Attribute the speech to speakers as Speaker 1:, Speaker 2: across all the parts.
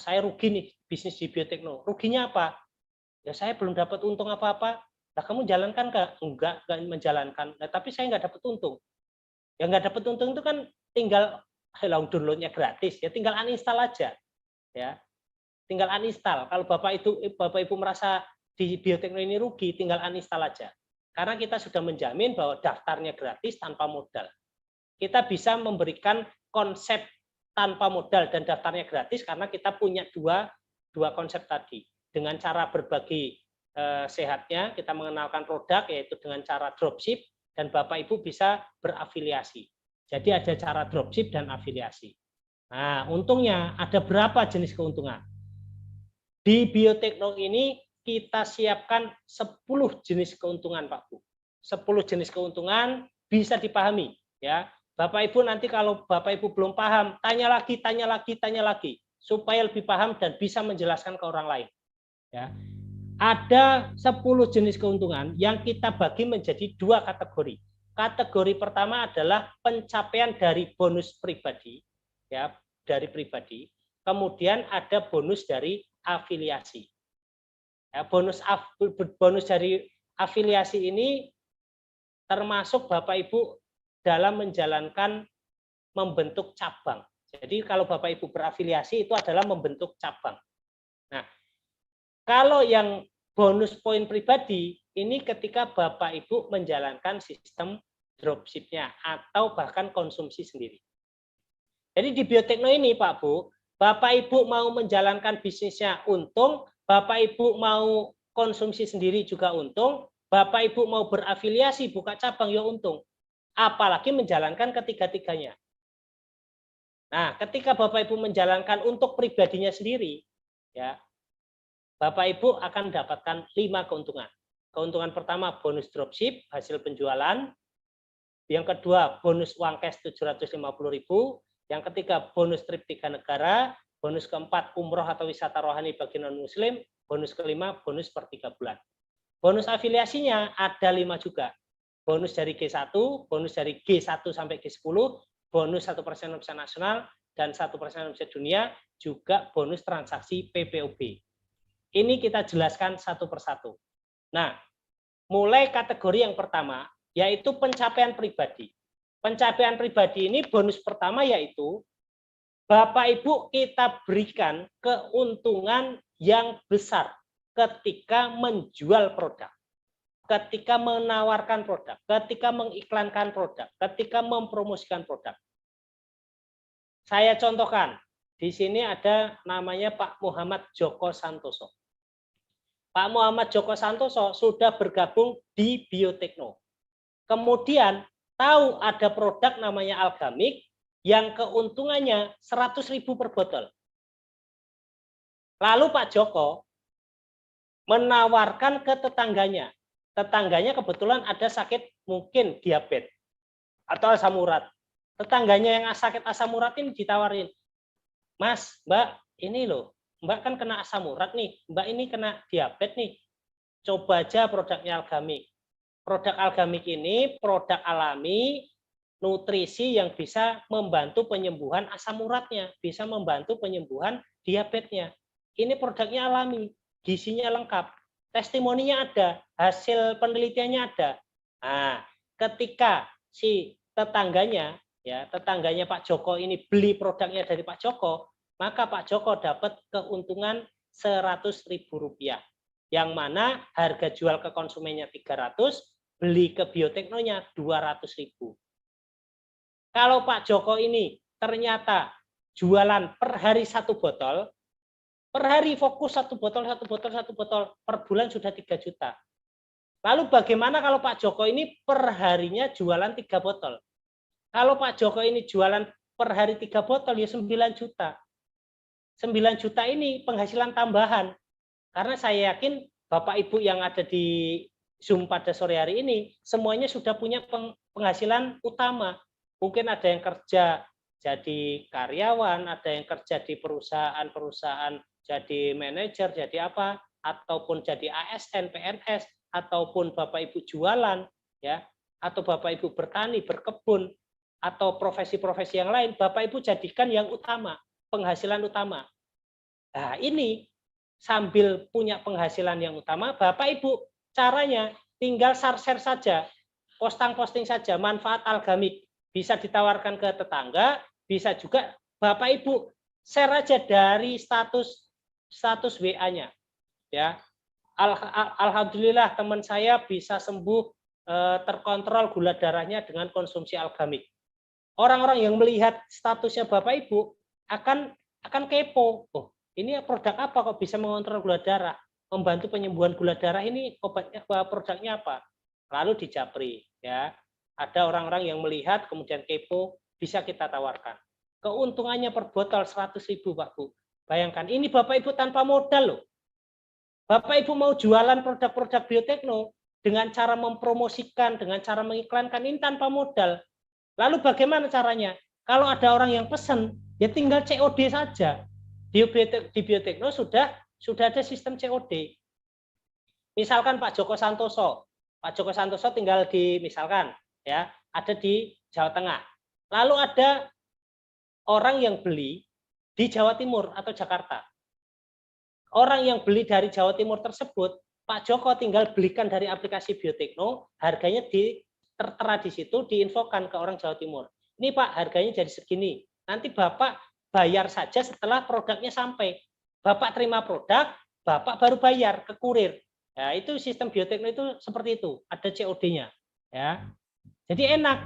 Speaker 1: saya rugi nih bisnis di biotekno. Ruginya apa? Ya saya belum dapat untung apa-apa. Lah kamu jalankan nggak? Enggak menjalankan. Nah, tapi saya nggak dapat untung. Ya nggak dapat untung itu kan tinggal downloadnya gratis, ya tinggal uninstall aja, ya. Tinggal uninstall. Kalau Bapak Ibu merasa di biotekno ini rugi, tinggal uninstall aja. Karena kita sudah menjamin bahwa daftarnya gratis tanpa modal. Kita bisa memberikan konsep tanpa modal dan daftarnya gratis karena kita punya dua konsep tadi. Dengan cara berbagi sehatnya, kita mengenalkan produk yaitu dengan cara dropship dan Bapak Ibu bisa berafiliasi. Jadi ada cara dropship dan afiliasi. Nah, untungnya ada berapa jenis keuntungan? Di biotekno ini kita siapkan 10 jenis keuntungan, Pak Bu. 10 jenis keuntungan bisa dipahami, ya. Bapak Ibu nanti kalau Bapak Ibu belum paham, tanya lagi supaya lebih paham dan bisa menjelaskan ke orang lain, ya. Ada 10 jenis keuntungan yang kita bagi menjadi dua kategori. Kategori pertama adalah pencapaian dari bonus pribadi, ya, dari pribadi. Kemudian ada bonus dari afiliasi. Ya, bonus dari afiliasi ini termasuk Bapak Ibu dalam menjalankan membentuk cabang. Jadi kalau Bapak Ibu berafiliasi itu adalah membentuk cabang. Nah, kalau yang bonus poin pribadi ini ketika Bapak Ibu menjalankan sistem dropship-nya atau bahkan konsumsi sendiri. Jadi di biotekno ini Pak Bu, Bapak Ibu mau menjalankan bisnisnya untung, Bapak Ibu mau konsumsi sendiri juga untung, Bapak Ibu mau berafiliasi buka cabang ya untung. Apalagi menjalankan ketiga-tiganya. Nah, ketika Bapak Ibu menjalankan untuk pribadinya sendiri, ya, Bapak Ibu akan mendapatkan 5 keuntungan. Keuntungan pertama bonus dropship hasil penjualan, yang kedua bonus uang cash 750.000, yang ketiga bonus trip 3 negara, bonus keempat umroh atau wisata rohani bagi non muslim, bonus kelima bonus per 3 bulan. Bonus afiliasinya ada 5 juga. Bonus dari G1, bonus dari G1 sampai G10, bonus 1% omset nasional dan 1% omset dunia, juga bonus transaksi PPOB. Ini kita jelaskan satu persatu. Nah, mulai kategori yang pertama, yaitu pencapaian pribadi. Pencapaian pribadi ini bonus pertama yaitu Bapak Ibu kita berikan keuntungan yang besar ketika menjual produk, ketika menawarkan produk, ketika mengiklankan produk, ketika mempromosikan produk. Saya contohkan, di sini ada namanya Pak Muhammad Joko Santoso. Pak Muhammad Joko Santoso sudah bergabung di Biotekno. Kemudian tahu ada produk namanya Algamik yang keuntungannya 100.000 per botol. Lalu Pak Joko menawarkan ke tetangganya. Tetangganya kebetulan ada sakit mungkin diabetes atau asam urat. Tetangganya yang sakit asam urat ini ditawarin, Mas, Mbak, ini loh, Mbak kan kena asam urat nih, Mbak ini kena diabetes nih. Coba aja produknya Algamik. Produk Algamik ini produk alami nutrisi yang bisa membantu penyembuhan asam uratnya, bisa membantu penyembuhan diabetesnya. Ini produknya alami, gizinya lengkap, testimoninya ada, hasil penelitiannya ada. Nah, ketika si tetangganya, ya tetangganya Pak Joko ini beli produknya dari Pak Joko, maka Pak Joko dapat keuntungan Rp100.000, yang mana harga jual ke konsumennya 300, beli ke bioteknonya 200.000. Kalau Pak Joko ini ternyata jualan per hari 1 botol, per hari fokus 1 botol, 1 botol, 1 botol, per bulan sudah 3 juta. Lalu bagaimana kalau Pak Joko ini per harinya jualan 3 botol? Kalau Pak Joko ini jualan per hari 3 botol, ya 9 juta. 9 juta ini penghasilan tambahan. Karena saya yakin Bapak Ibu yang ada di Zoom pada sore hari ini, semuanya sudah punya penghasilan utama. Mungkin ada yang kerja jadi karyawan, ada yang kerja di perusahaan-perusahaan jadi manajer, jadi apa, ataupun jadi ASN, PNS, ataupun Bapak Ibu jualan, ya, atau Bapak Ibu bertani, berkebun, atau profesi-profesi yang lain, Bapak Ibu jadikan yang utama, penghasilan utama. Nah, ini sambil punya penghasilan yang utama, Bapak Ibu caranya tinggal share saja, posting saja manfaat algamik. Bisa ditawarkan ke tetangga, bisa juga Bapak Ibu share aja dari status WA-nya. Ya, alhamdulillah teman saya bisa sembuh, terkontrol gula darahnya dengan konsumsi algamik. Orang-orang yang melihat statusnya Bapak Ibu akan kepo. Oh, ini produk apa kok bisa mengontrol gula darah? Membantu penyembuhan gula darah, ini obatnya, produknya apa? Lalu dijapri, ya. Ada orang-orang yang melihat kemudian kepo, bisa kita tawarkan. Keuntungannya per botol 100.000, Pak Bu. Bayangkan, ini Bapak Ibu tanpa modal loh. Bapak Ibu mau jualan produk-produk biotekno dengan cara mempromosikan, dengan cara mengiklankan, ini tanpa modal. Lalu bagaimana caranya? Kalau ada orang yang pesan, ya tinggal COD saja. Di Biotekno sudah ada sistem COD. Misalkan Pak Joko Santoso tinggal misalkan ya, ada di Jawa Tengah. Lalu ada orang yang beli di Jawa Timur atau Jakarta. Orang yang beli dari Jawa Timur tersebut, Pak Joko tinggal belikan dari aplikasi Biotekno, harganya tertera di situ, diinfokan ke orang Jawa Timur. Ini Pak, harganya jadi segini. Nanti Bapak bayar saja setelah produknya sampai. Bapak terima produk, Bapak baru bayar ke kurir. Ya, itu sistem Biotekno itu seperti itu, ada COD-nya. Ya, jadi enak.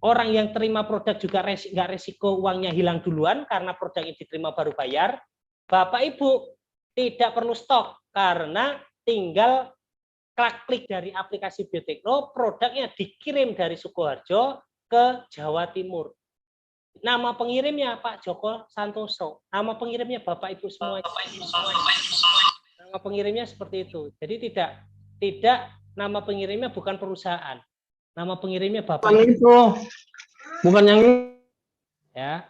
Speaker 1: Orang yang terima produk juga nggak resiko uangnya hilang duluan karena produk yang diterima baru bayar. Bapak Ibu tidak perlu stok karena tinggal klik dari aplikasi Biotekno, produknya dikirim dari Sukoharjo ke Jawa Timur. Nama pengirimnya Pak Joko Santoso. Nama pengirimnya Bapak Ibu semua. Nama pengirimnya seperti itu. Jadi tidak nama pengirimnya bukan perusahaan. Nama pengirimnya Bapak
Speaker 2: Ibu. Bukan yang
Speaker 1: ya.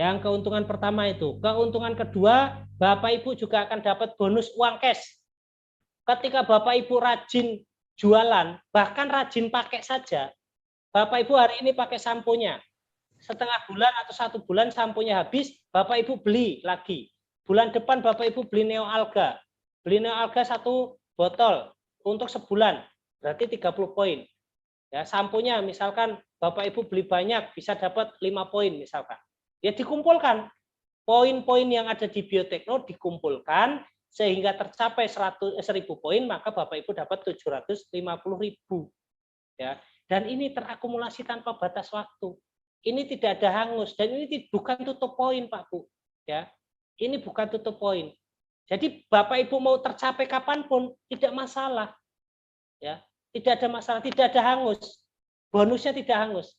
Speaker 1: Yang keuntungan pertama itu. Keuntungan kedua, Bapak Ibu juga akan dapat bonus uang cash. Ketika Bapak Ibu rajin jualan, bahkan rajin pakai saja, Bapak Ibu hari ini pakai samponya, setengah bulan atau 1 bulan samponya habis, Bapak Ibu beli lagi. Bulan depan Bapak Ibu beli Neo Alga. Beli Neo Alga 1 botol untuk sebulan, berarti 30 poin. Ya, samponya misalkan Bapak Ibu beli banyak, bisa dapat 5 poin misalkan. Ya dikumpulkan. Poin-poin yang ada di Biotekno dikumpulkan, sehingga tercapai 1.000 poin, maka Bapak Ibu dapat 750.000. Ya, dan ini terakumulasi tanpa batas waktu. Ini tidak ada hangus dan ini bukan tutup poin, Pak Bu. Ya, ini bukan tutup poin. Jadi Bapak Ibu mau tercapai kapanpun tidak masalah. Ya, tidak ada masalah, tidak ada hangus. Bonusnya tidak hangus.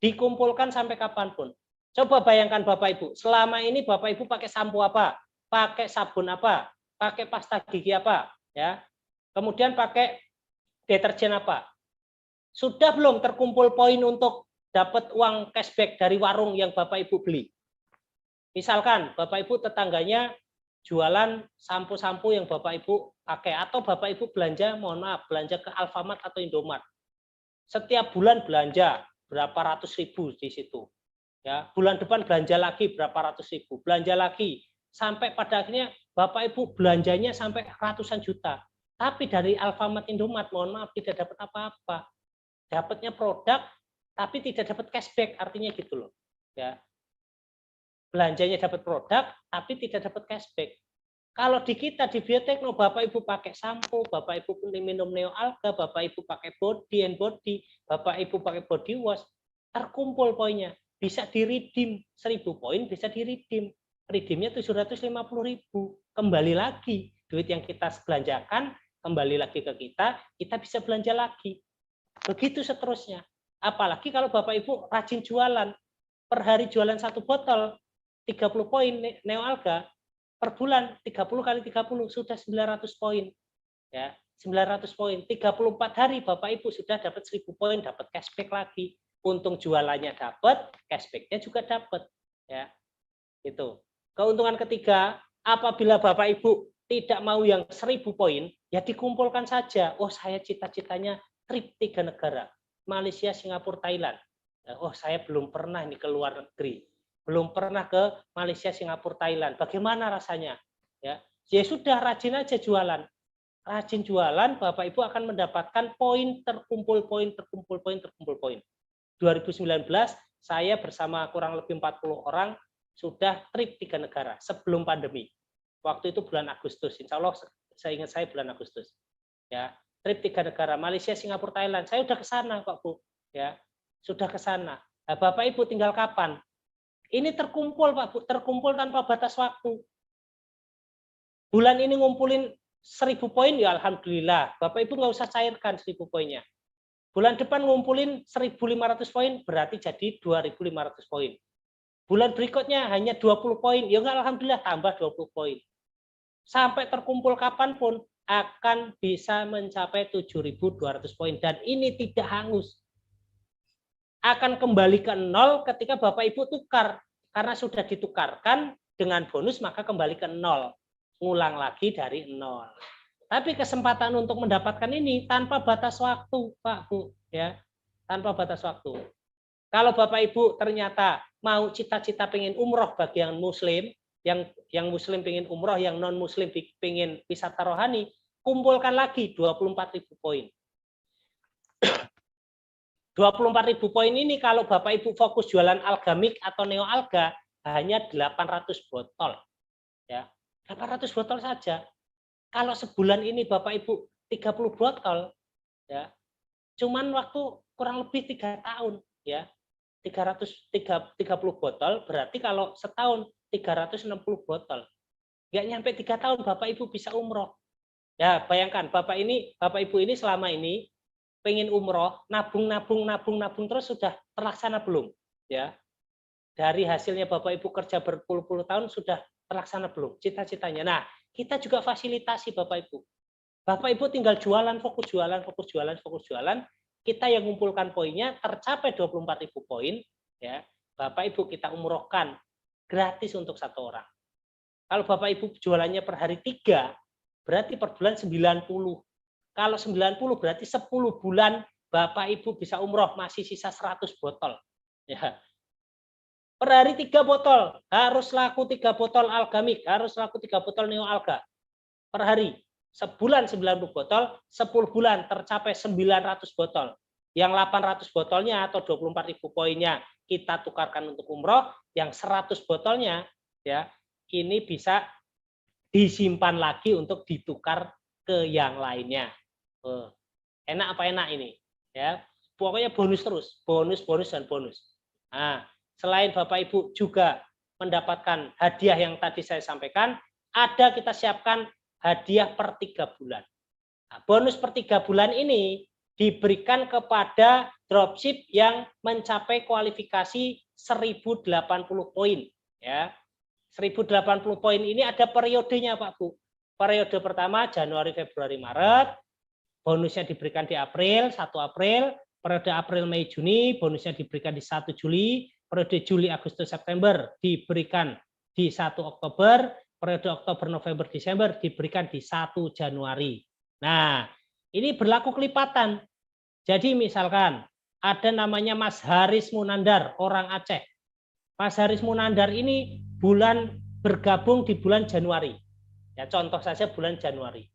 Speaker 1: Dikumpulkan sampai kapanpun. Coba bayangkan Bapak Ibu, selama ini Bapak Ibu pakai sampo apa? Pakai sabun apa? Pakai pasta gigi apa, ya. Kemudian pakai deterjen apa? Sudah belum terkumpul poin untuk dapat uang cashback dari warung yang Bapak Ibu beli? Misalkan Bapak Ibu tetangganya jualan sampo-sampo yang Bapak Ibu pakai, atau Bapak Ibu belanja, mohon maaf, belanja ke Alfamart atau Indomaret. Setiap bulan belanja berapa ratus ribu di situ. Ya, bulan depan belanja lagi berapa ratus ribu, belanja lagi sampai pada akhirnya Bapak Ibu belanjanya sampai ratusan juta. Tapi dari Alfamart, Indomaret, mohon maaf, tidak dapat apa-apa. Dapatnya produk tapi tidak dapat cashback, artinya gitu loh. Ya. Belanjanya dapat produk tapi tidak dapat cashback. Kalau di kita di Biotekno, Bapak Ibu pakai sampo, Bapak Ibu minum Neo Alga, Bapak Ibu pakai body and body, Bapak Ibu pakai body wash, terkumpul poinnya. Bisa di-redeem 1.000 poin, bisa di-redeem. Redeemnya 750.000. Kembali lagi duit yang kita belanjakan, kembali lagi ke kita bisa belanja lagi. Begitu seterusnya. Apalagi kalau Bapak Ibu rajin jualan, per hari jualan 1 botol, 30 poin Neo Alga, per bulan 30 kali 30 sudah 900 poin. Ya, 900 poin. 34 hari Bapak Ibu sudah dapat 1.000 poin, dapat cashback lagi. Untung jualannya dapat, cashback-nya juga dapat. Ya. Itu. Keuntungan ketiga, apabila Bapak Ibu tidak mau yang 1.000 poin, ya dikumpulkan saja. Oh, saya cita-citanya trip 3 negara. Malaysia, Singapura, Thailand. Oh, saya belum pernah ini ke luar negeri. belum pernah ke Malaysia, Singapura, Thailand. Bagaimana rasanya? Ya, ya sudah rajin aja jualan. Rajin jualan, Bapak Ibu akan mendapatkan poin terkumpul, poin terkumpul, poin terkumpul, poin. 2019 saya bersama kurang lebih 40 orang sudah trip 3 negara sebelum pandemi. Waktu itu bulan Agustus, insya Allah saya ingat saya bulan Agustus. Ya, trip 3 negara, Malaysia, Singapura, Thailand. Saya sudah ke sana, Pak Bu. Ya, sudah ke sana. Nah, Bapak Ibu tinggal kapan? Ini terkumpul, Pak Bu, terkumpul tanpa batas waktu. Bulan ini ngumpulin 1000 poin, ya alhamdulillah. Bapak Ibu nggak usah cairkan 1000 poinnya. Bulan depan ngumpulin 1.500 poin, berarti jadi 2.500 poin. Bulan berikutnya hanya 20 poin, ya nggak alhamdulillah tambah 20 poin. Sampai terkumpul kapanpun akan bisa mencapai 7.200 poin. Dan ini tidak hangus. Akan kembali ke nol ketika Bapak Ibu tukar. Karena sudah ditukarkan dengan bonus, maka kembali ke nol. Ngulang lagi dari nol. Tapi kesempatan untuk mendapatkan ini tanpa batas waktu, Pak Bu, ya, tanpa batas waktu. Kalau Bapak Ibu ternyata mau cita-cita pengen umroh bagi yang Muslim, yang Muslim pengen umroh, yang non Muslim pengen wisata rohani, kumpulkan lagi 24.000 poin. 24.000 poin ini kalau Bapak Ibu fokus jualan algamik atau neo alga hanya 800 botol, ya, 800 botol saja. Kalau sebulan ini Bapak Ibu 30 botol, ya, cuman waktu kurang lebih 3 tahun, ya, 330 botol, berarti kalau setahun 360 botol. Nggak nyampe 3 tahun Bapak Ibu bisa umroh. Ya, bayangkan Bapak Ibu ini selama ini pengen umroh, nabung terus sudah terlaksana belum? Ya, dari hasilnya Bapak Ibu kerja berpuluh-puluh tahun sudah terlaksana belum? Cita-citanya. Nah, kita juga fasilitasi Bapak Ibu. Bapak Ibu tinggal jualan, fokus jualan, fokus jualan, fokus jualan. Kita yang mengumpulkan poinnya tercapai 24.000 poin, ya. Bapak Ibu kita umrohkan gratis untuk 1 orang. Kalau Bapak Ibu jualannya per hari 3, berarti per bulan 90. Kalau 90 berarti 10 bulan Bapak Ibu bisa umroh, masih sisa 100 botol. Ya. Per hari 3 botol, harus laku 3 botol algamik, harus laku 3 botol neo alga. Per hari, sebulan 90 botol, 10 bulan tercapai 900 botol. Yang 800 botolnya atau 24.000 poinnya kita tukarkan untuk umroh, yang 100 botolnya ya ini bisa disimpan lagi untuk ditukar ke yang lainnya. Enak apa enak ini? Ya, pokoknya bonus terus, bonus dan bonus. Nah, selain Bapak Ibu juga mendapatkan hadiah yang tadi saya sampaikan, ada kita siapkan hadiah per 3 bulan. Nah, bonus per 3 bulan ini diberikan kepada dropship yang mencapai kualifikasi 1080 poin. Ya, 1080 poin ini ada periodenya Pak Bu. Periode pertama Januari, Februari, Maret. Bonusnya diberikan di April, 1 April. Periode April, Mei, Juni. Bonusnya diberikan di 1 Juli. Periode Juli, Agustus, September diberikan di 1 Oktober. Periode Oktober, November, Desember diberikan di 1 Januari. Nah, ini berlaku kelipatan. Jadi misalkan ada namanya Mas Haris Munandar, orang Aceh. Mas Haris Munandar ini bergabung di bulan Januari. Ya, contoh saja bulan Januari.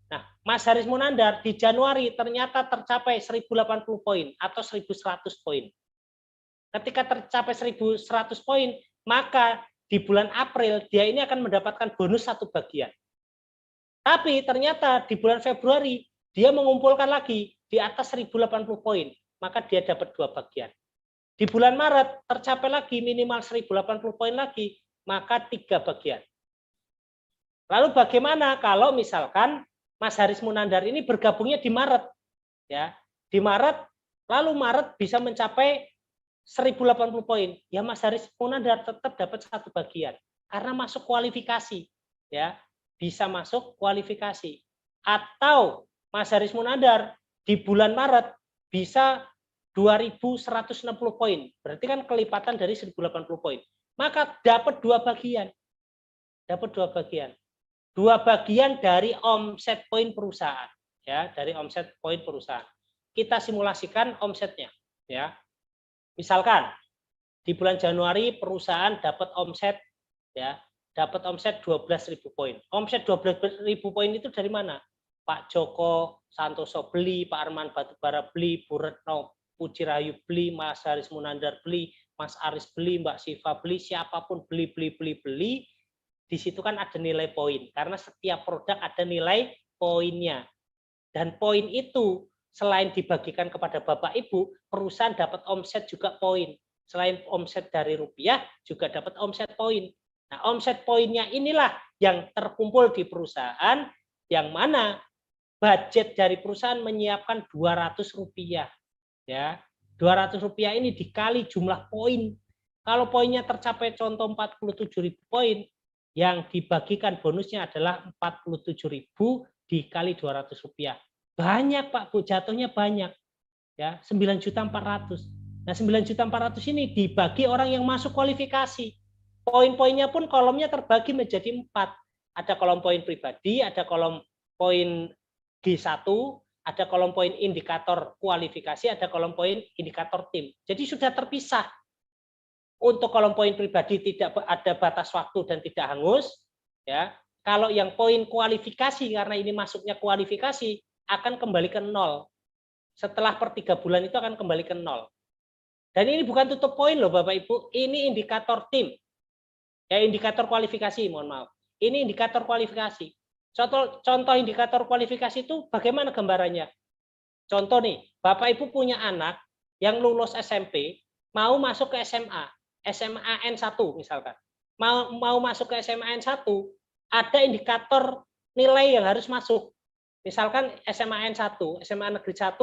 Speaker 1: Nah, Mas Haris Munandar di Januari ternyata tercapai 1080 poin atau 1100 poin. Ketika tercapai 1100 poin, maka di bulan April dia ini akan mendapatkan bonus 1 bagian. Tapi ternyata di bulan Februari dia mengumpulkan lagi di atas 1080 poin, maka dia dapat 2 bagian. Di bulan Maret tercapai lagi minimal 1080 poin lagi, maka 3 bagian. Lalu bagaimana kalau misalkan Mas Haris Munandar ini bergabungnya di Maret? Ya, di Maret, lalu Maret bisa mencapai 1080 poin. Ya Mas Haris Munandar tetap dapat 1 bagian karena masuk kualifikasi. Ya, bisa masuk kualifikasi. Atau Mas Haris Munandar di bulan Maret bisa 2.160 poin. Berarti kan kelipatan dari 1080 poin. Maka dapat 2 bagian. Dapat 2 bagian. 2 bagian dari omset poin perusahaan. Ya, dari omset poin perusahaan. Kita simulasikan omsetnya. Ya. Misalkan Di bulan Januari perusahaan dapat omset ya, dapat omset 12.000 poin. Omset 12.000 poin itu dari mana? Pak Joko Santoso beli, Pak Arman Batubara beli, Bu Retno Puji Rahayu beli, Mas Haris Munandar beli, Mas Aris beli, Mbak Siva beli, siapapun beli. Di situ kan ada nilai poin, karena setiap produk ada nilai poinnya. Dan poin itu selain dibagikan kepada Bapak Ibu, perusahaan dapat omset juga poin. Selain omset dari rupiah, juga dapat omset poin. Nah, omset poinnya inilah yang terkumpul di perusahaan, yang mana budget dari perusahaan menyiapkan 200 rupiah. Ya, 200 rupiah ini dikali jumlah poin. Kalau poinnya tercapai contoh 47.000 poin, yang dibagikan bonusnya adalah 47.000 dikali 200 rupiah. Banyak Pak Bu, jatuhnya banyak. Ya, 9.400.000. Nah, 9.400.000 ini dibagi orang yang masuk kualifikasi. Poin-poinnya pun kolomnya terbagi menjadi 4. Ada kolom poin pribadi, ada kolom poin G1, ada kolom poin indikator kualifikasi, ada kolom poin indikator tim. Jadi sudah terpisah. Untuk kolom poin pribadi tidak ada batas waktu dan tidak hangus. Ya, kalau yang poin kualifikasi, karena ini masuknya kualifikasi, akan kembali ke 0. Setelah per 3 bulan itu akan kembali ke 0. Dan ini bukan tutup poin loh Bapak Ibu, ini indikator tim. Ya, indikator kualifikasi, mohon maaf. Ini indikator kualifikasi. Contoh indikator kualifikasi itu bagaimana gambarannya? Contoh nih, Bapak Ibu punya anak yang lulus SMP, mau masuk ke SMA N1 misalkan. Mau masuk ke SMA N1, ada indikator nilai yang harus masuk. Misalkan SMA N1, SMA Negeri 1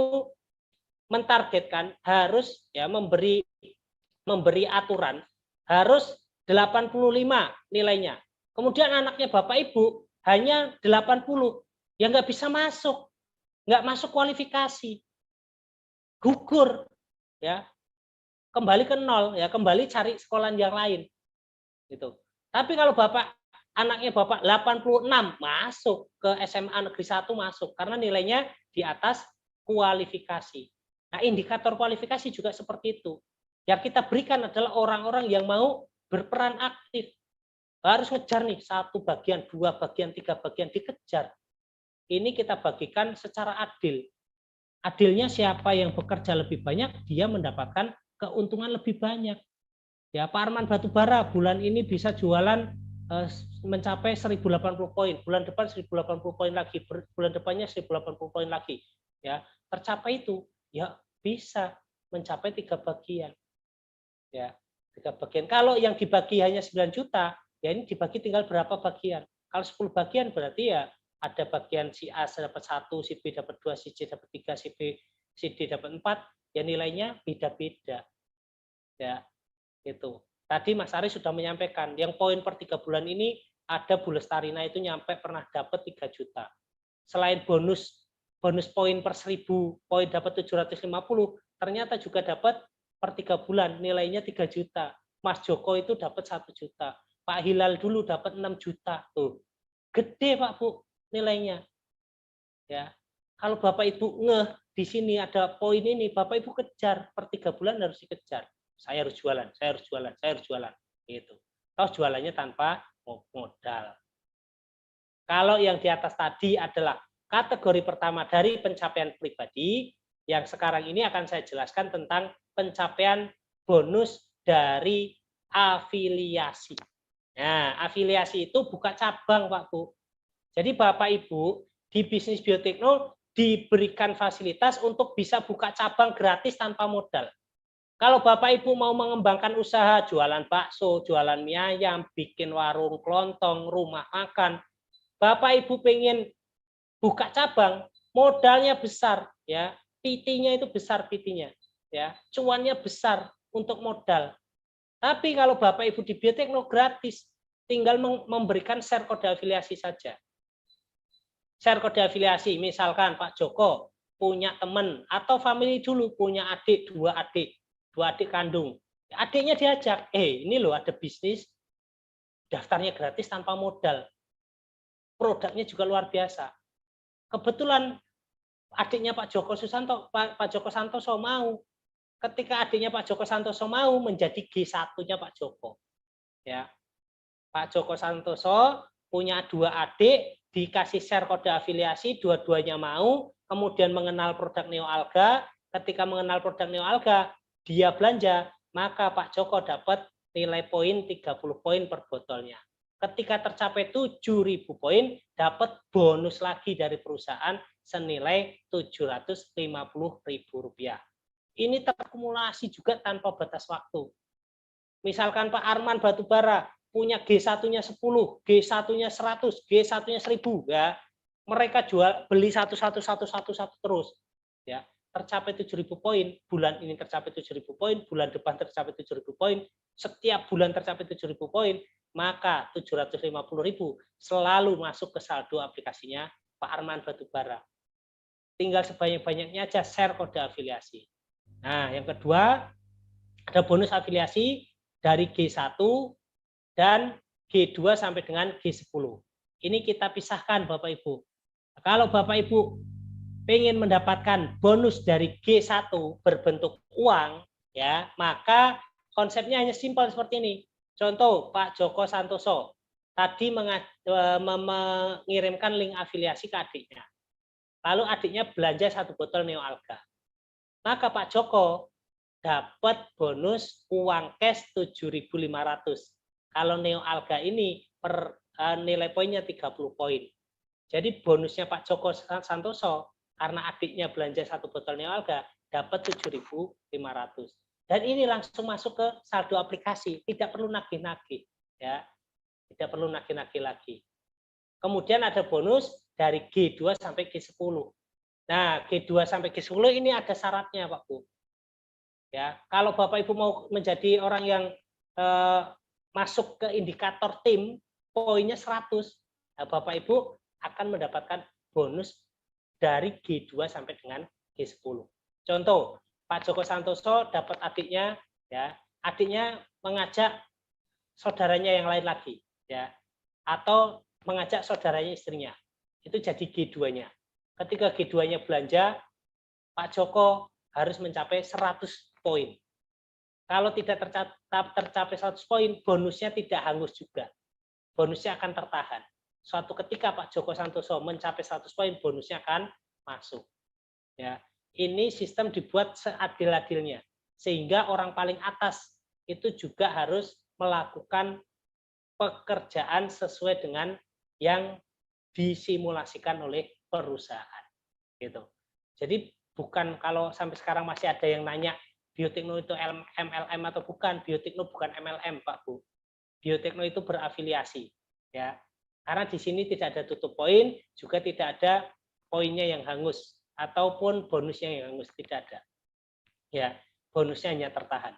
Speaker 1: mentargetkan harus ya memberi aturan harus 85 nilainya. Kemudian anaknya Bapak Ibu hanya 80, ya nggak bisa masuk, nggak masuk kualifikasi, gugur, ya kembali ke 0, ya kembali cari sekolah yang lain, gitu. Tapi kalau anaknya Bapak 86 masuk ke SMA Negeri 1 masuk karena nilainya di atas kualifikasi. Nah, indikator kualifikasi juga seperti itu. Yang kita berikan adalah orang-orang yang mau berperan aktif. Harus ngejar nih 1 bagian, 2 bagian, 3 bagian, dikejar. Ini kita bagikan secara adil. Adilnya siapa yang bekerja lebih banyak, dia mendapatkan keuntungan lebih banyak. Ya, Pak Arman Batubara bulan ini bisa jualan mencapai 1080 poin. Bulan depan 1080 poin lagi, bulan depannya 1080 poin lagi. Ya, tercapai itu, ya bisa mencapai 3 bagian. Ya, 3 bagian. Kalau yang dibagi hanya 9 juta, ya ini dibagi tinggal berapa bagian. Kalau 10 bagian berarti ya ada bagian si A dapat 1, si B dapat 2, si C dapat 3, si D dapat 4, ya nilainya beda-beda. Ya, itu. Tadi Mas Ari sudah menyampaikan, yang poin per 3 bulan ini ada Bu Lestarina itu nyampe pernah dapat 3 juta. Selain bonus poin per 1.000 poin dapat 750, ternyata juga dapat per 3 bulan nilainya 3 juta. Mas Joko itu dapat 1 juta. Pak Hilal dulu dapat 6 juta. Tuh. Gede Pak Bu nilainya. Ya. Kalau Bapak Ibu ngeh di sini ada poin ini, Bapak Ibu kejar per 3 bulan harus dikejar. Saya harus jualan, saya harus jualan, saya harus jualan. Gitu. Kalau jualannya tanpa modal. Kalau yang di atas tadi adalah kategori pertama dari pencapaian pribadi, yang sekarang ini akan saya jelaskan tentang pencapaian bonus dari afiliasi. Nah, afiliasi itu buka cabang, Pak Bu. Jadi Bapak Ibu di bisnis biotekno diberikan fasilitas untuk bisa buka cabang gratis tanpa modal. Kalau Bapak Ibu mau mengembangkan usaha jualan bakso, jualan mie ayam, bikin warung kelontong, rumah makan, Bapak Ibu pengen buka cabang, modalnya besar, ya, PT-nya itu besar PT-nya, ya, cuannya besar untuk modal. Tapi kalau Bapak Ibu di biotekno gratis, tinggal memberikan share kode afiliasi saja. Share kode afiliasi, misalkan Pak Joko punya teman atau family dulu punya adik, dua adik kandung. Adiknya diajak, ini loh ada bisnis, daftarnya gratis tanpa modal. Produknya juga luar biasa. Kebetulan adiknya Pak Joko Santoso mau. ketika adiknya Pak Joko Santoso mau menjadi G1-nya Pak Joko. Ya. Pak Joko Santoso punya 2 adik, dikasih share kode afiliasi, dua-duanya mau, kemudian mengenal produk Neo Alga. Ketika mengenal produk Neo Alga, dia belanja, maka Pak Joko dapat nilai poin 30 poin per botolnya. Ketika tercapai 7.000 poin, dapat bonus lagi dari perusahaan senilai Rp750.000. Ini terakumulasi juga tanpa batas waktu. Misalkan Pak Arman Batubara punya G1-nya 10, G1-nya 100, G1-nya 1000 ya. Mereka beli satu terus ya. Tercapai 7.000 poin, bulan ini tercapai 7.000 poin, bulan depan tercapai 7.000 poin, setiap bulan tercapai 7.000 poin, maka 750.000 selalu masuk ke saldo aplikasinya Pak Arman Batubara. Tinggal sebanyak-banyaknya aja share kode afiliasi. Nah, yang kedua, ada bonus afiliasi dari G1 dan G2 sampai dengan G10. Ini kita pisahkan Bapak Ibu. Kalau Bapak Ibu ingin mendapatkan bonus dari G1 berbentuk uang, ya, maka konsepnya hanya simpel seperti ini. Contoh Pak Joko Santoso tadi mengirimkan link afiliasi ke adiknya. Lalu adiknya belanja 1 botol Neo Alga. Maka Pak Joko dapat bonus uang cash 7.500. Kalau Neo Alga ini per nilai poinnya 30 poin. Jadi bonusnya Pak Joko Santoso karena adiknya belanja 1 botol Neo Alga dapat 7.500. Dan ini langsung masuk ke saldo aplikasi, tidak perlu nagih-nagih ya. Tidak perlu nagih-nagih lagi. Kemudian ada bonus dari G2 sampai G10. Nah, G2 sampai G10 ini ada syaratnya, Pak Bu. Ya, kalau Bapak Ibu mau menjadi orang yang masuk ke indikator tim, poinnya 100. Nah, Bapak Ibu akan mendapatkan bonus dari G2 sampai dengan G10. Contoh, Pak Joko Santoso dapat adiknya, ya, adiknya mengajak saudaranya yang lain lagi, ya, atau mengajak saudaranya istrinya, itu jadi G2-nya. Ketika G2-nya belanja, Pak Joko harus mencapai 100 poin. Kalau tidak tercapai 100 poin, bonusnya tidak hangus juga. Bonusnya akan tertahan. Suatu ketika Pak Joko Santoso mencapai 100 poin, bonusnya akan masuk. Ya, ini sistem dibuat seadil-adilnya, sehingga orang paling atas itu juga harus melakukan pekerjaan sesuai dengan yang disimulasikan oleh perusahaan. Gitu. Jadi bukan kalau sampai sekarang masih ada yang nanya Biotekno itu MLM atau bukan, Biotekno bukan MLM, Pak Bu. Biotekno itu berafiliasi, ya. Karena di sini tidak ada tutup poin, juga tidak ada poinnya yang hangus ataupun bonusnya yang hangus, tidak ada. Ya, bonusnya hanya tertahan.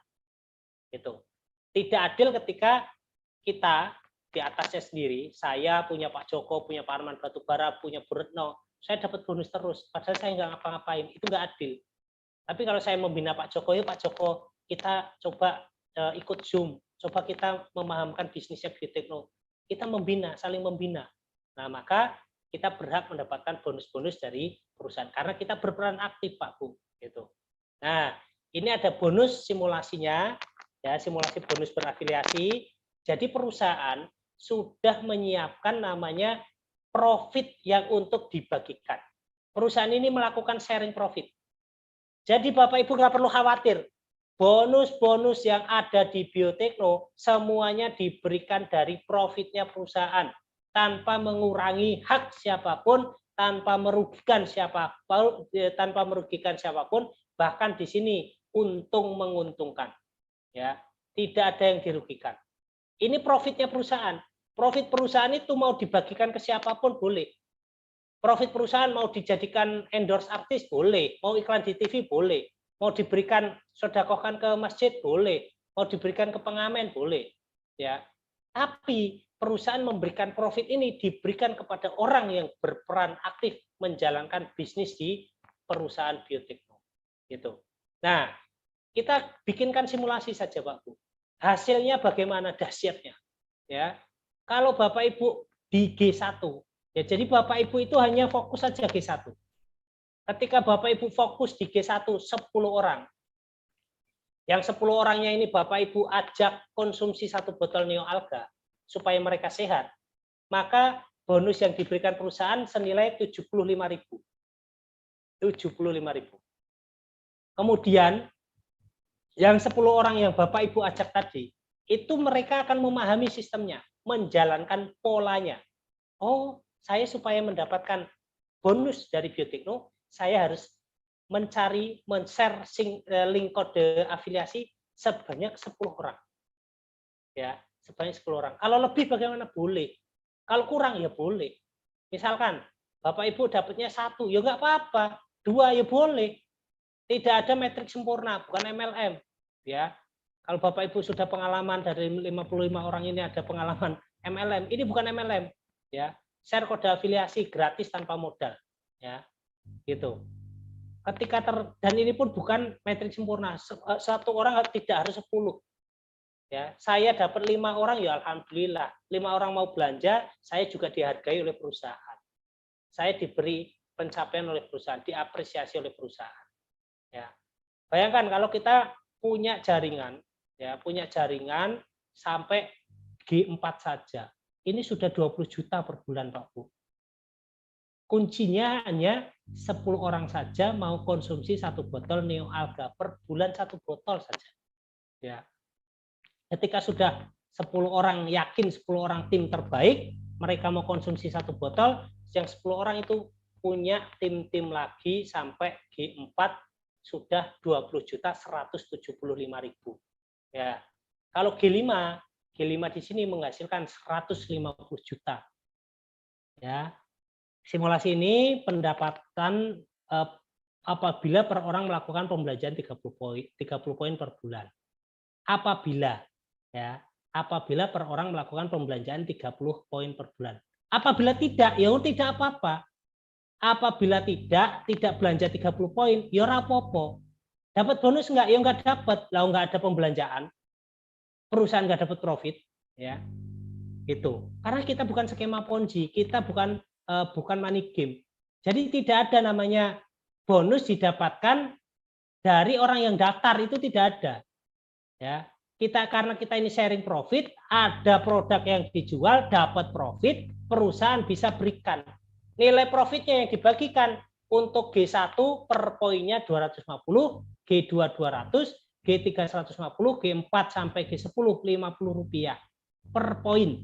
Speaker 1: Itu. Tidak adil ketika kita di atasnya sendiri, saya punya Pak Joko, punya Pak Arman Batubara, punya Bu Retno, saya dapat bonus terus, padahal saya nggak ngapa-ngapain, itu nggak adil. Tapi kalau saya membina Pak Joko, ya Pak Joko, kita coba ikut Zoom, coba kita memahamkan bisnisnya Biotekno, kita membina, saling membina. Nah, maka kita berhak mendapatkan bonus-bonus dari perusahaan karena kita berperan aktif, Pak Bu. Gitu. Nah, ini ada bonus simulasinya, ya, simulasi bonus berafiliasi. Jadi perusahaan sudah menyiapkan namanya profit yang untuk dibagikan. Perusahaan ini melakukan sharing profit. Jadi Bapak Ibu nggak perlu khawatir. Bonus-bonus yang ada di Biotekno semuanya diberikan dari profitnya perusahaan tanpa mengurangi hak siapapun, tanpa merugikan siapapun, bahkan di sini untung menguntungkan. Ya, tidak ada yang dirugikan. Ini profitnya perusahaan. Profit perusahaan itu mau dibagikan ke siapapun boleh. Profit perusahaan mau dijadikan endorse artis boleh, mau iklan di TV boleh, mau diberikan sedekahkan ke masjid boleh, mau diberikan ke pengamen boleh, ya. Tapi perusahaan memberikan profit ini diberikan kepada orang yang berperan aktif menjalankan bisnis di perusahaan Biotekno, gitu. Nah, kita bikinkan simulasi saja, Pak Bu. Hasilnya bagaimana dahsyatnya, ya. Kalau Bapak Ibu di G1, ya, jadi Bapak Ibu itu hanya fokus saja G1. Ketika Bapak Ibu fokus di G1 10 orang, Yang 10 orangnya ini Bapak Ibu ajak konsumsi 1 botol Neo Alga supaya mereka sehat, maka bonus yang diberikan perusahaan senilai 75.000. 75.000. Kemudian yang 10 orang yang Bapak Ibu ajak tadi, itu mereka akan memahami sistemnya, menjalankan polanya. Oh, saya supaya mendapatkan bonus dari Biotekno, saya harus mencari, men-share link kode afiliasi sebanyak 10 orang. Ya, sebanyak 10 orang. Kalau lebih bagaimana? Boleh. Kalau kurang ya boleh. Misalkan Bapak Ibu dapatnya 1, ya nggak apa-apa. 2 ya boleh. Tidak ada metrik sempurna, bukan MLM. Ya, kalau Bapak Ibu sudah pengalaman dari 55 orang ini ada pengalaman MLM, ini bukan MLM. Ya, share kode afiliasi gratis tanpa modal. Ya, gitu. Ketika dan ini pun bukan metrik sempurna. Satu orang tidak harus 10. Ya, saya dapat 5 orang ya alhamdulillah. 5 orang mau belanja, saya juga dihargai oleh perusahaan. Saya diberi pencapaian oleh perusahaan, diapresiasi oleh perusahaan. Ya. Bayangkan kalau kita punya jaringan, ya, punya jaringan sampai G4 saja. Ini sudah 20 juta per bulan, Pak Bu. Kuncinya hanya 10 orang saja mau konsumsi 1 botol Neo Alga per bulan, 1 botol saja. Ya. Ketika sudah 10 orang yakin 10 orang tim terbaik, mereka mau konsumsi 1 botol, yang 10 orang itu punya tim-tim lagi sampai G4 sudah 20.175.000. Ya. Kalau G5 di sini menghasilkan 150 juta. Ya. Simulasi ini pendapatan apabila per orang melakukan pembelajaran 30 poin per bulan. Apabila per orang melakukan pembelanjaan 30 poin per bulan. Apabila tidak, ya tidak apa-apa. Apabila tidak belanja 30 poin, ya rapopo. Dapat bonus enggak? Ya enggak dapat. Lah enggak ada pembelanjaan. Perusahaan enggak dapat profit, ya. Gitu. Karena kita bukan skema Ponzi, kita bukan money game. Jadi tidak ada namanya bonus didapatkan dari orang yang daftar, itu tidak ada. Ya. Karena kita ini sharing profit, ada produk yang dijual, dapat profit, perusahaan bisa berikan. Nilai profitnya yang dibagikan untuk G1 per poinnya 250, G2 200, G3 150, G4 sampai G10 Rp50 per poin.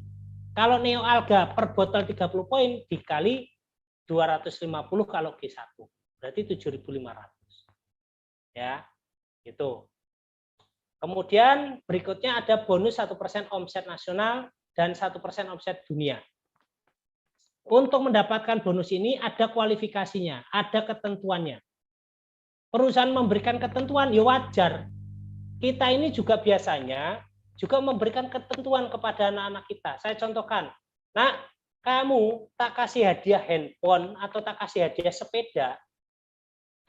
Speaker 1: Kalau Neo Alga per botol 30 poin dikali 250 kalau G1. Berarti 7.500. Ya, gitu. Kemudian berikutnya ada bonus 1% omset nasional dan 1% omset dunia. Untuk mendapatkan bonus ini ada kualifikasinya, ada ketentuannya. Perusahaan memberikan ketentuan, ya wajar. Kita ini juga biasanya juga memberikan ketentuan kepada anak-anak kita. Saya contohkan, nah kamu tak kasih hadiah handphone atau tak kasih hadiah sepeda,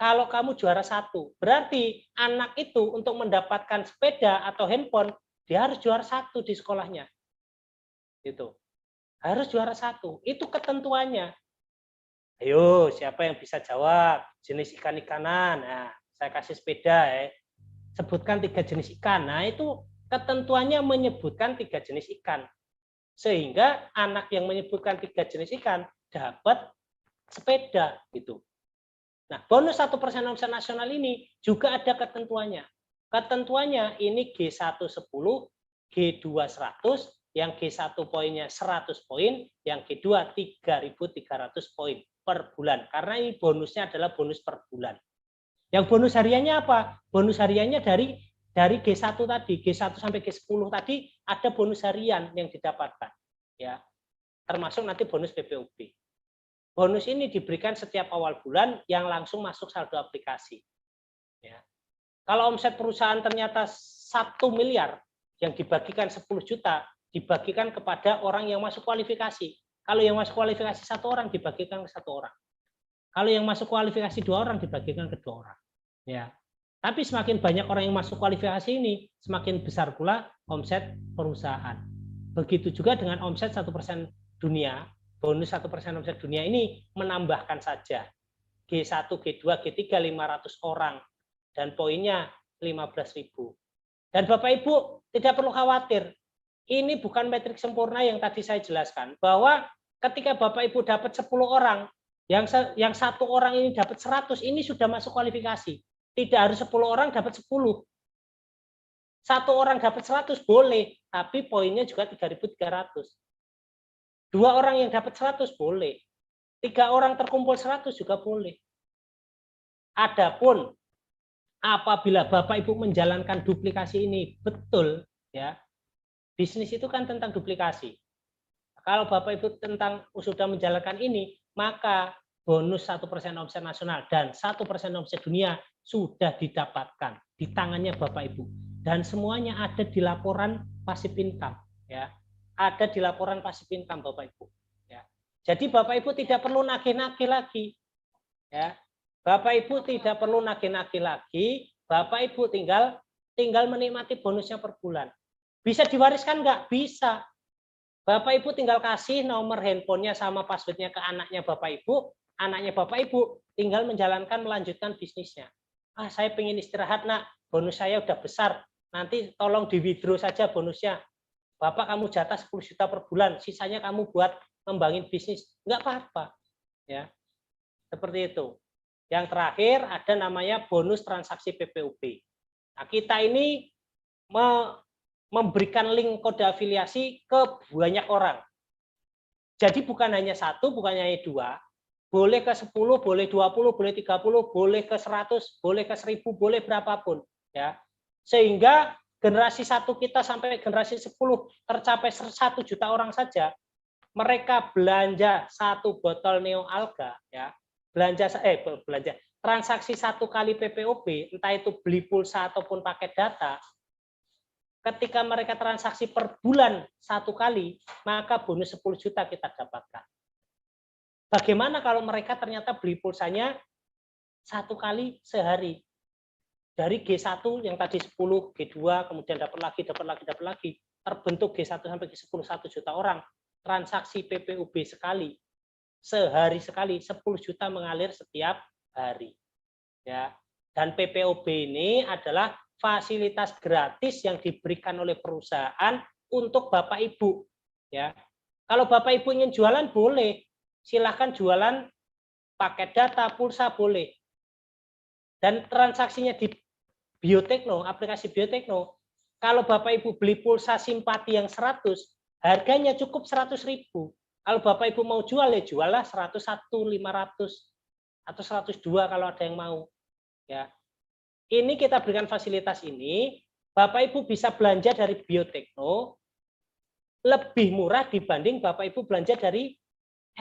Speaker 1: kalau kamu juara 1, berarti anak itu untuk mendapatkan sepeda atau handphone, dia harus juara 1 di sekolahnya. Gitu. Harus juara 1. Itu ketentuannya. Ayo, siapa yang bisa jawab? Jenis ikan-ikanan. Nah, saya kasih sepeda ya. Sebutkan 3 jenis ikan. Nah, itu ketentuannya menyebutkan 3 jenis ikan. Sehingga anak yang menyebutkan 3 jenis ikan dapat sepeda gitu. Nah, bonus 1% omset nasional ini juga ada ketentuannya. Ketentuannya ini G1 10, G2 100, yang G1 poinnya 100 poin, yang G2 3.300 poin per bulan. Karena ini bonusnya adalah bonus per bulan. Yang bonus hariannya apa? Bonus hariannya dari G1 tadi, G1 sampai G10 tadi ada bonus harian yang didapatkan. Ya. Termasuk nanti bonus PPOB. Bonus ini diberikan setiap awal bulan yang langsung masuk saldo aplikasi. Ya. Kalau omset perusahaan ternyata 1 miliar, yang dibagikan 10 juta, dibagikan kepada orang yang masuk kualifikasi. Kalau yang masuk kualifikasi 1 orang, dibagikan ke 1 orang. Kalau yang masuk kualifikasi 2 orang, dibagikan ke 2 orang. Ya. Tapi semakin banyak orang yang masuk kualifikasi ini, semakin besar pula omset perusahaan. Begitu juga dengan omset 1% dunia. Bonus 1% omset dunia ini menambahkan saja G1, G2, G3 500 orang dan poinnya 15.000. Dan Bapak Ibu tidak perlu khawatir. Ini bukan metrik sempurna yang tadi saya jelaskan. Bahwa ketika Bapak Ibu dapat 10 orang, yang satu orang ini dapat 100, ini sudah masuk kualifikasi. Tidak harus 10 orang dapat 10. Satu orang dapat 100 boleh, tapi poinnya juga 3.300. 2 orang yang dapat 100 boleh. 3 orang terkumpul 100 juga boleh. Adapun apabila Bapak Ibu menjalankan duplikasi ini betul, ya, bisnis itu kan tentang duplikasi. Kalau Bapak Ibu sudah menjalankan ini, maka bonus 1% omset nasional dan 1% omset dunia sudah didapatkan di tangannya Bapak Ibu. Dan semuanya ada di laporan passive income, ya. Ada di laporan passive income Bapak Ibu, ya. Jadi Bapak Ibu tidak perlu nagih-nagih lagi, ya. Bapak Ibu tidak perlu nagih-nagih lagi, Bapak Ibu tinggal menikmati bonusnya per bulan. Bisa diwariskan nggak? Bisa. Bapak Ibu tinggal kasih nomor handphonenya sama passwordnya ke anaknya Bapak Ibu tinggal melanjutkan bisnisnya. Saya pengen istirahat nak, bonus saya udah besar, nanti tolong di withdraw saja bonusnya. Bapak kamu jatah 10 juta per bulan, sisanya kamu buat ngembangin bisnis, nggak apa-apa, ya. Seperti itu. Yang terakhir ada namanya bonus transaksi PPOB. Nah, kita ini memberikan link kode afiliasi ke banyak orang. Jadi bukan hanya 1, bukan hanya 2, boleh ke 10, boleh 20, boleh 30, boleh ke 100, boleh ke 1000, boleh berapapun, ya. Sehingga generasi 1 kita sampai generasi 10 tercapai 1 juta orang saja, mereka belanja 1 botol Neo Alga, ya. Belanja transaksi 1 kali PPOB, entah itu beli pulsa ataupun paket data, ketika mereka transaksi per bulan 1 kali, maka bonus 10 juta kita dapatkan. Bagaimana kalau mereka ternyata beli pulsanya 1 kali sehari? Dari G1 yang tadi 10, G2, kemudian dapat lagi, terbentuk G1 sampai G10, 1 juta orang, transaksi PPOB sekali, sehari sekali, 10 juta mengalir setiap hari. Ya. Dan PPOB ini adalah fasilitas gratis yang diberikan oleh perusahaan untuk Bapak Ibu. Ya. Kalau Bapak Ibu ingin jualan boleh, silahkan jualan paket data, pulsa boleh. Dan transaksinya di Biotekno, aplikasi Biotekno, kalau Bapak Ibu beli pulsa simpati yang 100, harganya cukup 100.000. Kalau Bapak Ibu mau jual, ya juallah 101, 500, atau 102 kalau ada yang mau. Ya. Ini kita berikan fasilitas ini, Bapak Ibu bisa belanja dari Biotekno lebih murah dibanding Bapak Ibu belanja dari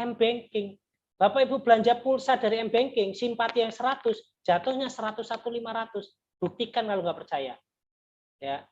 Speaker 1: M-Banking. Bapak Ibu belanja pulsa dari M-Banking, simpati yang 100, jatuhnya 101, 500. Buktikan kalau nggak percaya. Ya.